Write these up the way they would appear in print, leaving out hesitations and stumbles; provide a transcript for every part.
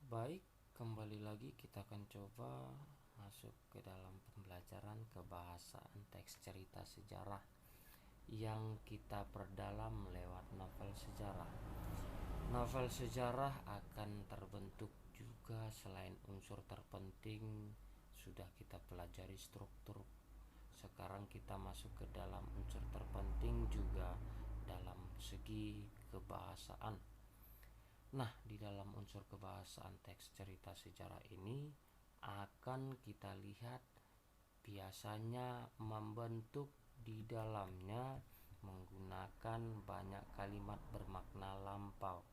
Baik, kembali lagi kita akan coba masuk ke dalam pembelajaran kebahasaan teks cerita sejarah yang kita perdalam lewat novel sejarah. Novel sejarah akan terbentuk juga selain unsur terpenting sudah kita pelajari struktur. Sekarang kita masuk ke dalam unsur terpenting juga dalam segi kebahasaan. Nah, di dalam unsur kebahasaan teks cerita sejarah ini akan kita lihat biasanya membentuk di dalamnya menggunakan banyak kalimat bermakna lampau.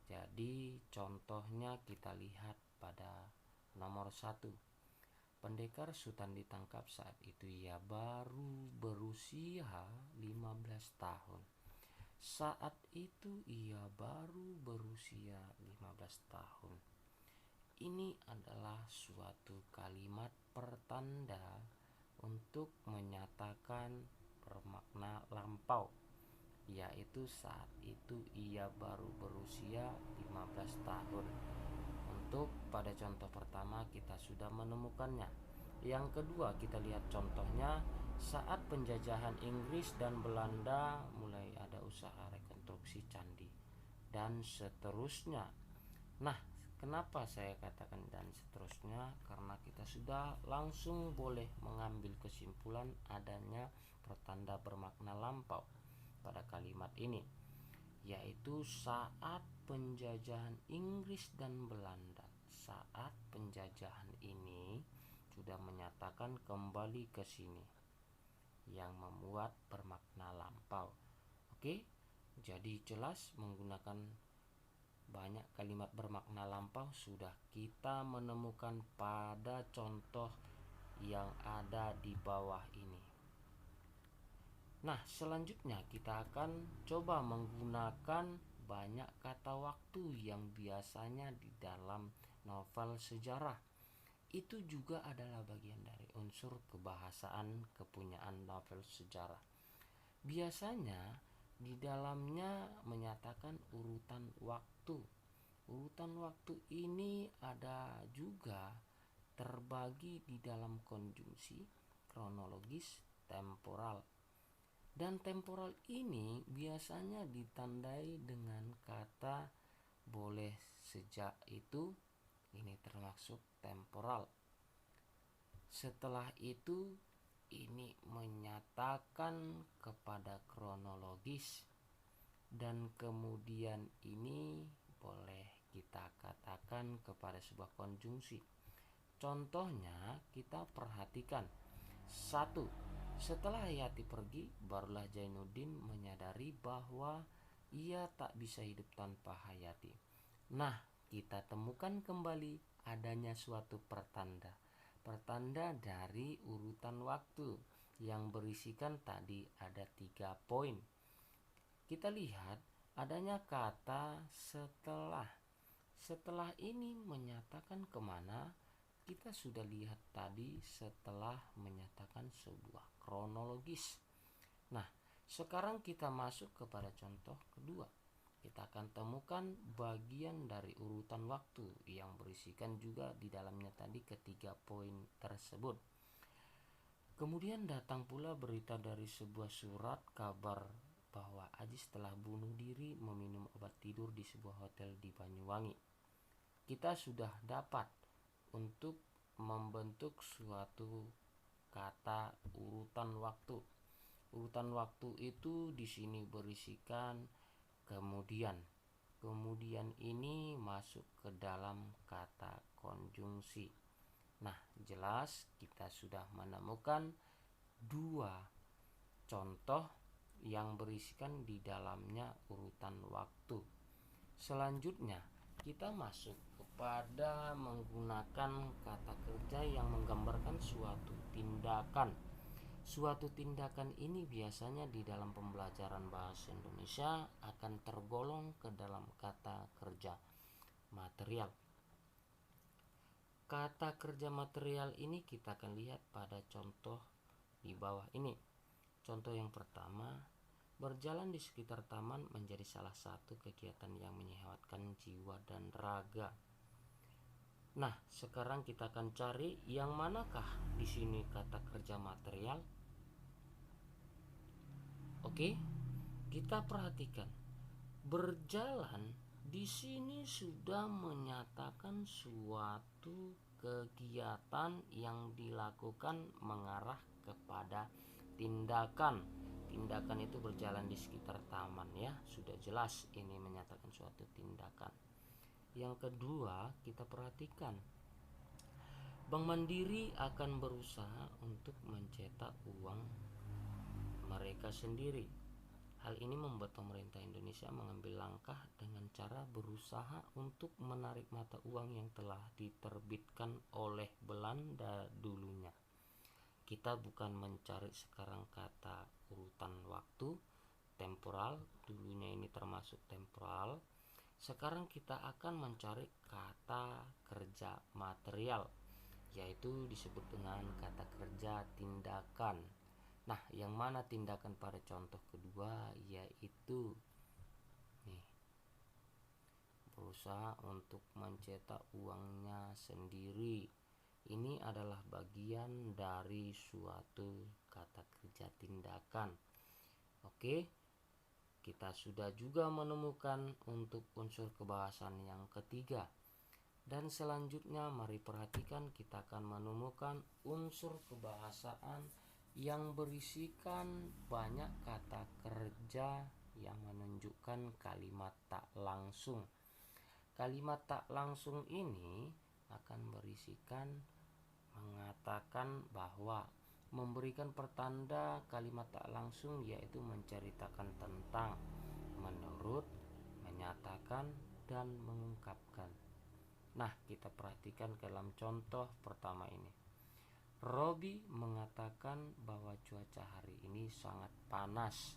Jadi contohnya kita lihat pada nomor 1. Pendekar Sultan ditangkap saat itu ia baru berusia 15 tahun. Saat itu ia baru berusia 15 tahun. Ini adalah suatu kalimat pertanda untuk menyatakan bermakna lampau, yaitu saat itu ia baru berusia 15 tahun. Untuk pada contoh pertama kita sudah menemukannya. Yang kedua kita lihat contohnya saat penjajahan Inggris dan Belanda mulai ada usaha rekonstruksi candi dan seterusnya. Nah, kenapa saya katakan dan seterusnya? Karena kita sudah langsung boleh mengambil kesimpulan adanya pertanda bermakna lampau pada kalimat ini, yaitu saat penjajahan Inggris dan Belanda. Saat penjajahan ini sudah menyatakan kembali ke sini, yang membuat bermakna lampau. Oke, jadi jelas menggunakan banyak kalimat bermakna lampau sudah kita menemukan pada contoh yang ada di bawah ini. Nah, selanjutnya kita akan coba menggunakan banyak kata waktu yang biasanya di dalam novel sejarah. Itu juga adalah bagian dari unsur kebahasaan kepunyaan novel sejarah. Biasanya di dalamnya menyatakan urutan waktu. Urutan waktu ini ada juga terbagi di dalam konjungsi, kronologis, temporal. Dan temporal ini biasanya ditandai dengan kata boleh sejak itu, ini termasuk temporal. Setelah itu ini menyatakan kepada kronologis, dan kemudian ini boleh kita katakan kepada sebuah konjungsi. Contohnya kita perhatikan. 1. Setelah Hayati pergi, barulah Zainuddin menyadari bahwa ia tak bisa hidup tanpa Hayati. Nah, kita temukan kembali adanya suatu pertanda. Pertanda dari urutan waktu yang berisikan tadi ada 3 poin. Kita lihat adanya kata setelah. Setelah ini menyatakan kemana? Kita sudah lihat tadi setelah menyatakan sebuah kronologis. Nah, sekarang kita masuk kepada contoh kedua. Kita akan temukan bagian dari urutan waktu yang berisikan juga di dalamnya tadi ketiga poin tersebut. Kemudian datang pula berita dari sebuah surat kabar bahwa Ajis telah bunuh diri meminum obat tidur di sebuah hotel di Banyuwangi. Kita sudah dapat untuk membentuk suatu kata urutan waktu. Urutan waktu itu di sini berisikan kemudian. Kemudian ini masuk ke dalam kata konjungsi. Nah, jelas kita sudah menemukan 2 contoh yang berisikan di dalamnya urutan waktu. Selanjutnya kita masuk kepada menggunakan kata kerja yang menggambarkan suatu tindakan. Suatu tindakan ini biasanya di dalam pembelajaran bahasa Indonesia akan tergolong ke dalam kata kerja material. Kata kerja material ini kita akan lihat pada contoh di bawah ini. Contoh yang pertama, berjalan di sekitar taman menjadi salah satu kegiatan yang menyehatkan jiwa dan raga. Nah, sekarang kita akan cari yang manakah di sini kata kerja material. Oke, kita perhatikan. Berjalan di sini sudah menyatakan suatu kegiatan yang dilakukan mengarah kepada tindakan. Tindakan itu berjalan di sekitar taman ya, sudah jelas ini menyatakan suatu tindakan. Yang kedua, kita perhatikan. Bank Mandiri akan berusaha untuk mencetak uang mereka sendiri. Hal ini membuat pemerintah Indonesia mengambil langkah dengan cara berusaha untuk menarik mata uang yang telah diterbitkan oleh Belanda dulunya. Kita bukan mencari sekarang kata urutan waktu, temporal, dulunya ini termasuk temporal. Sekarang kita akan mencari kata kerja material, yaitu disebut dengan kata kerja tindakan. Nah, yang mana tindakan pada contoh kedua yaitu nih, berusaha untuk mencetak uangnya sendiri. Ini adalah bagian dari suatu kata kerja tindakan. Oke, kita sudah juga menemukan untuk unsur kebahasaan yang ketiga. Dan selanjutnya mari perhatikan, kita akan menemukan unsur kebahasaan yang berisikan banyak kata kerja yang menunjukkan kalimat tak langsung. Kalimat tak langsung ini akan berisikan mengatakan bahwa memberikan pertanda kalimat tak langsung, yaitu menceritakan tentang, menurut, menyatakan, dan mengungkapkan. Nah, kita perhatikan dalam contoh pertama ini. Robi mengatakan bahwa cuaca hari ini sangat panas.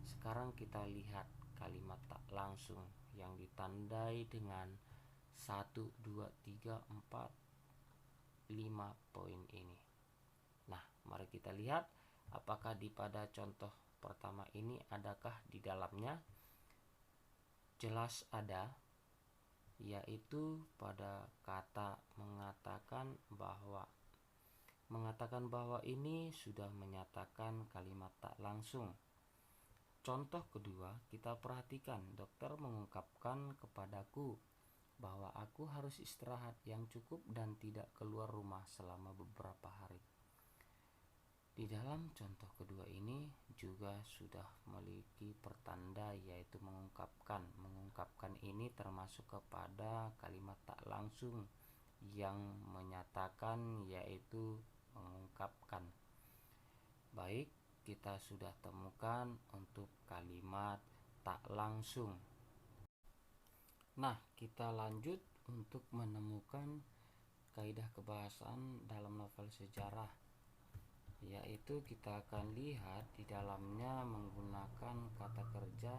Sekarang kita lihat kalimat tak langsung yang ditandai dengan 1, 2, 3, 4, 5 poin ini. Nah, mari kita lihat apakah pada contoh pertama ini adakah di dalamnya. Jelas ada, yaitu pada kata mengatakan bahwa ini sudah menyatakan kalimat tak langsung. Contoh kedua, kita perhatikan, dokter mengungkapkan kepadaku bahwa aku harus istirahat yang cukup dan tidak keluar rumah selama beberapa hari. Di dalam contoh kedua ini juga sudah memiliki pertanda, yaitu mengungkapkan. Mengungkapkan ini termasuk kepada kalimat tak langsung yang menyatakan, yaitu mengungkapkan. Baik, kita sudah temukan untuk kalimat tak langsung. Nah, kita lanjut untuk menemukan kaidah kebahasaan dalam novel sejarah, yaitu kita akan lihat di dalamnya menggunakan kata kerja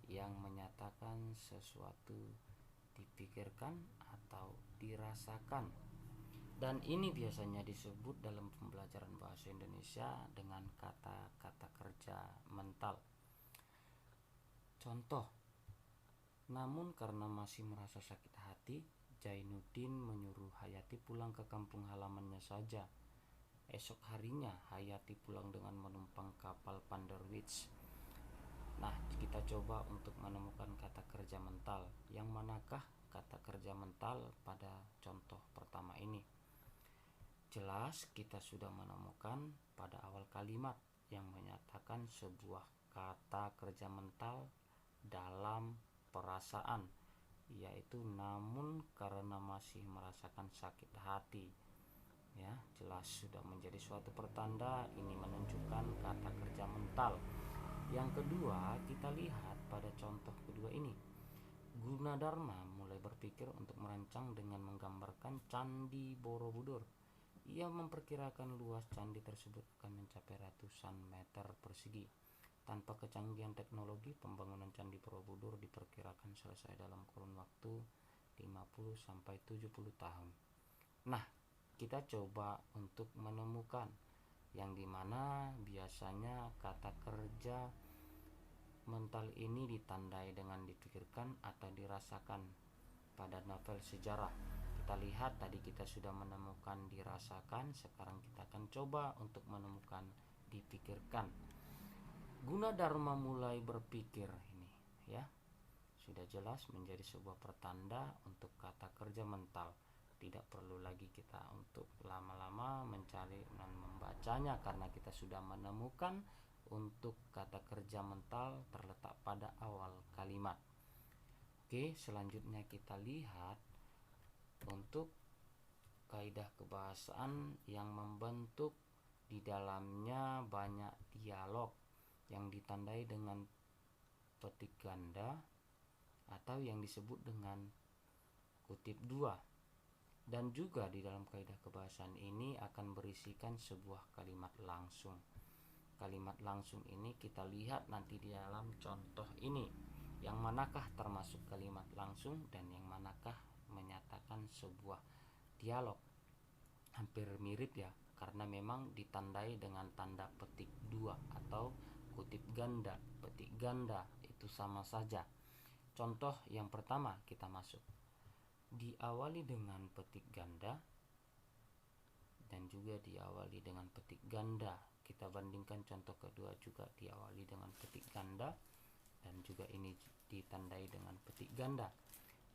yang menyatakan sesuatu dipikirkan atau dirasakan. Dan ini biasanya disebut dalam pembelajaran bahasa Indonesia dengan kata-kata kerja mental. Contoh, namun karena masih merasa sakit hati, Jainuddin menyuruh Hayati pulang ke kampung halamannya saja. Esok harinya Hayati pulang dengan menumpang kapal Panderwitz. Nah, kita coba untuk menemukan kata kerja mental. Yang manakah kata kerja mental pada contoh pertama ini? Jelas kita sudah menemukan pada awal kalimat yang menyatakan sebuah kata kerja mental dalam perasaan, yaitu namun karena masih merasakan sakit hati. Ya, jelas sudah menjadi suatu pertanda ini menunjukkan kata kerja mental. Yang kedua, kita lihat pada contoh kedua ini. Gunadarma mulai berpikir untuk merancang dengan menggambarkan Candi Borobudur. Ia memperkirakan luas candi tersebut akan mencapai ratusan meter persegi. Tanpa kecanggihan teknologi, pembangunan Candi Borobudur diperkirakan selesai dalam kurun waktu 50-70 tahun. Nah, kita coba untuk menemukan yang dimana biasanya kata kerja mental ini ditandai dengan dipikirkan atau dirasakan pada novel sejarah. kita lihat tadi kita sudah menemukan dirasakan, sekarang kita akan coba untuk menemukan dipikirkan. Guna dharma mulai berpikir ini ya sudah jelas menjadi sebuah pertanda untuk kata kerja mental. Tidak perlu lagi kita untuk lama-lama mencari dan membacanya karena kita sudah menemukan untuk kata kerja mental terletak pada awal kalimat. Oke, selanjutnya kita lihat untuk kaidah kebahasaan yang membentuk di dalamnya banyak dialog yang ditandai dengan petik ganda atau yang disebut dengan kutip dua. Dan juga di dalam kaidah kebahasaan ini akan berisikan sebuah kalimat langsung. Kalimat langsung ini kita lihat nanti di dalam contoh ini. Yang manakah termasuk kalimat langsung dan yang manakah menyatakan sebuah dialog. Hampir mirip ya, karena memang ditandai dengan tanda petik dua atau kutip ganda, petik ganda itu sama saja. Contoh yang pertama kita masuk. Diawali dengan petik ganda dan juga diawali dengan petik ganda. Kita bandingkan contoh kedua juga diawali dengan petik ganda dan juga ini ditandai dengan petik ganda.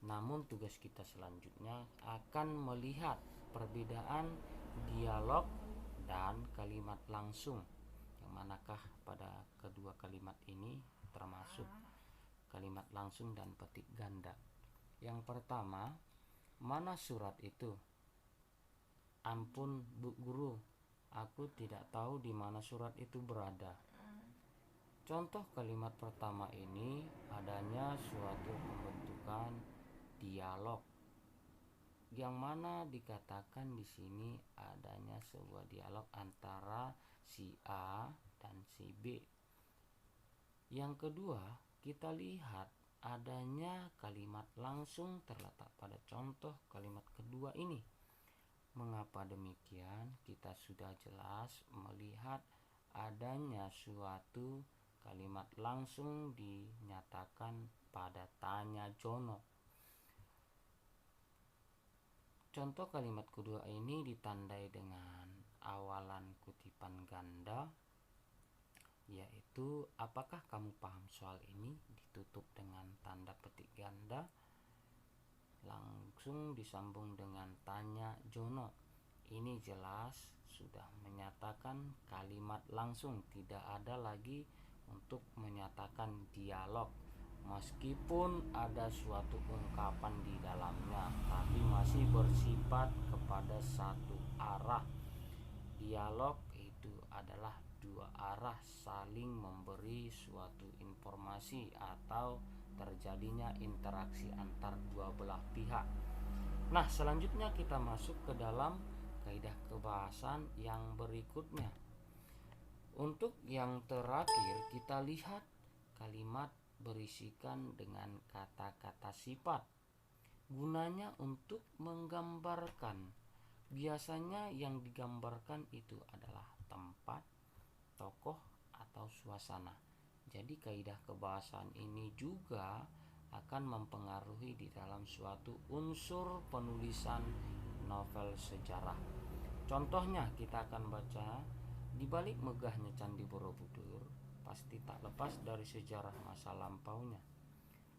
Namun tugas kita selanjutnya akan melihat perbedaan dialog dan kalimat langsung. Yang manakah pada kedua kalimat ini termasuk kalimat langsung dan petik ganda. Yang pertama, mana surat itu? Ampun Bu Guru, aku tidak tahu di mana surat itu berada. Contoh kalimat pertama ini adanya suatu pembentukan dialog, yang mana dikatakan di sini adanya sebuah dialog antara si A dan si B. Yang kedua, kita lihat adanya kalimat langsung terletak pada contoh kalimat kedua ini. Mengapa demikian? Kita sudah jelas melihat adanya suatu kalimat langsung dinyatakan pada tanya jono. Contoh kalimat kedua ini ditandai dengan awalan kutipan ganda, yaitu apakah kamu paham soal ini, ditutup dengan tanda petik ganda, langsung disambung dengan tanya jono. Ini jelas sudah menyatakan kalimat langsung, tidak ada lagi untuk menyatakan dialog. Meskipun ada suatu ungkapan di dalamnya, tapi masih bersifat kepada satu arah. Dialog itu adalah dua arah saling memberi suatu informasi atau terjadinya interaksi antar dua belah pihak. Nah, selanjutnya kita masuk ke dalam kaidah kebahasan yang berikutnya. Untuk yang terakhir kita lihat kalimat berisikan dengan kata-kata sifat. Gunanya untuk menggambarkan. Biasanya yang digambarkan itu adalah tempat, tokoh, atau suasana. Jadi kaidah kebahasaan ini juga akan mempengaruhi di dalam suatu unsur penulisan novel sejarah. Contohnya kita akan baca, di balik megahnya Candi Borobudur pasti tak lepas dari sejarah masa lampaunya.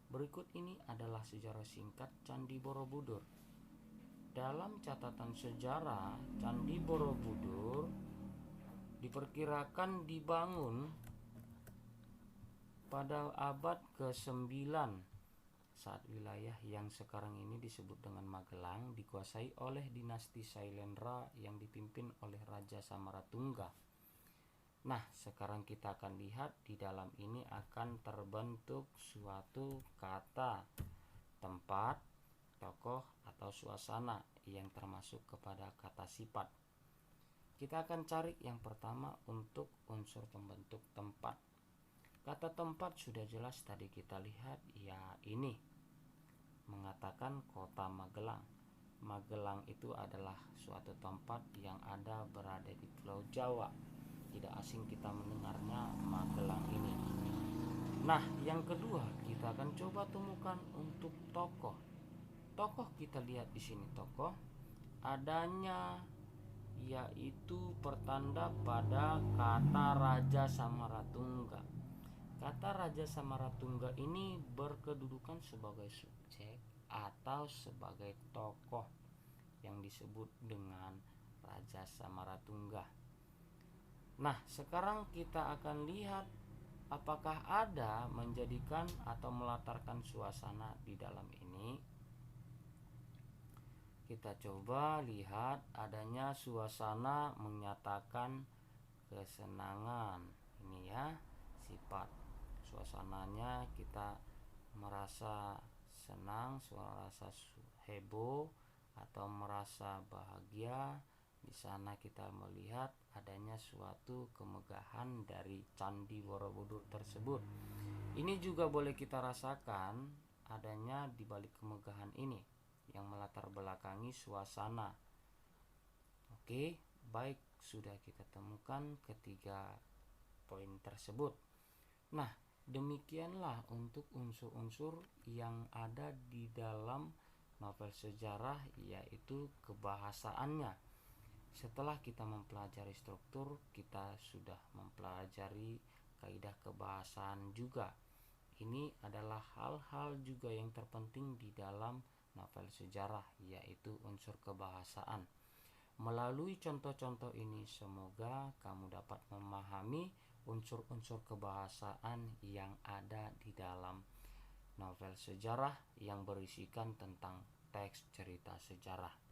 Berikut ini adalah sejarah singkat Candi Borobudur. Dalam catatan sejarah, Candi Borobudur diperkirakan dibangun pada abad ke-9 saat wilayah yang sekarang ini disebut dengan Magelang dikuasai oleh dinasti Sailendra yang dipimpin oleh Raja Samaratungga. Nah, sekarang kita akan lihat di dalam ini akan terbentuk suatu kata, tempat, tokoh, atau suasana yang termasuk kepada kata sifat. Kita akan cari yang pertama untuk unsur pembentuk tempat. Kata tempat sudah jelas tadi kita lihat, ya ini mengatakan kota Magelang. Magelang itu adalah suatu tempat yang ada berada di Pulau Jawa. Tidak asing kita mendengarnya Magelang ini. Nah, yang kedua kita akan coba temukan untuk tokoh. tokoh kita lihat di sini tokoh adanya, yaitu pertanda pada kata Raja Samaratungga. Kata Raja Samaratungga ini berkedudukan sebagai subjek atau sebagai tokoh yang disebut dengan Raja Samaratungga. Nah, sekarang kita akan lihat apakah ada menjadikan atau melatarkan suasana di dalam ini. Kita coba lihat adanya suasana menyatakan kesenangan. Ini ya, sifat suasananya kita merasa senang, merasa heboh atau merasa bahagia. Di sana kita melihat adanya suatu kemegahan dari Candi Borobudur tersebut. Ini juga boleh kita rasakan adanya di balik kemegahan ini yang melatar belakangi suasana. Oke, baik, sudah kita temukan ketiga poin tersebut. Nah, demikianlah untuk unsur-unsur yang ada di dalam novel sejarah, yaitu kebahasaannya. Setelah kita mempelajari struktur, kita sudah mempelajari kaidah kebahasaan juga. Ini adalah hal-hal juga yang terpenting di dalam novel sejarah, yaitu unsur kebahasaan. Melalui contoh-contoh ini, semoga kamu dapat memahami unsur-unsur kebahasaan yang ada di dalam novel sejarah yang berisikan tentang teks cerita sejarah.